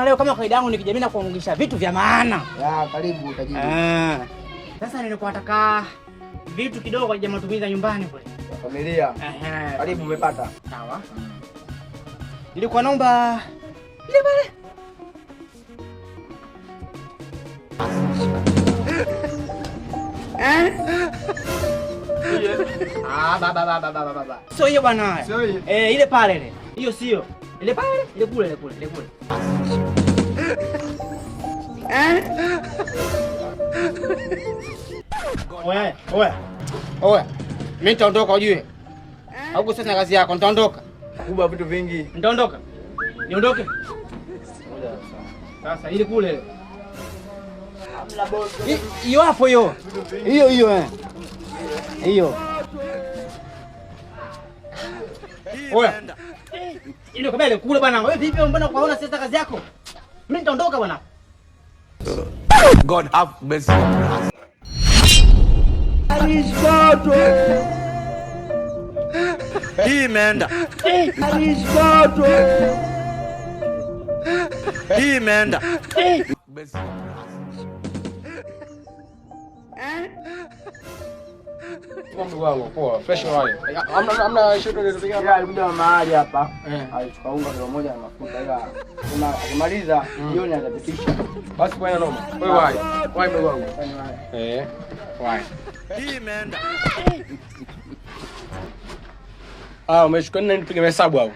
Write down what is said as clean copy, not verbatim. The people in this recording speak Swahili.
leo kama kawaida yangu nikija na kuongesha vitu vya maana. Karibu tajiri. Sasa nilikuwa nataka vitu kidogo kwa ajili ya matumizi ya nyumbani kule. Familia. Karibu umepata. Sawa. Nilikuwa naomba ile pale. Baba. Sio hiyo bwana. Ile pale ile. Hiyo sio. Ile pale, ile kule. Oya. Mimi nitaondoka ujue. Au sasa kazi yako nitaondoka. Kubwa vitu vingi. Nitaondoka. Niondoke. Sasa ile kule. Hiyo hapo hiyo. Hiyo Hiyo. Oya. Ile kabele kule bwana. Wewe vipi mbona ukaona sasa kazi yako? Mimi nitaondoka bwana. God have mercy. Aristotle. Hii imeenda. Aristotle. Hii imeenda. Ndugu wangu, poa, fresh wali. Hamna shoto ile tupiga gari kuja mahali hapa. Alichukua unga kilo moja na mafuta ila akimaliza jioni atapitisha. Basi kwa noma. Wewe wali. Wali ndugu wangu. Wali. Hii imeenda. Umechukua nini nipige hesabu hapo?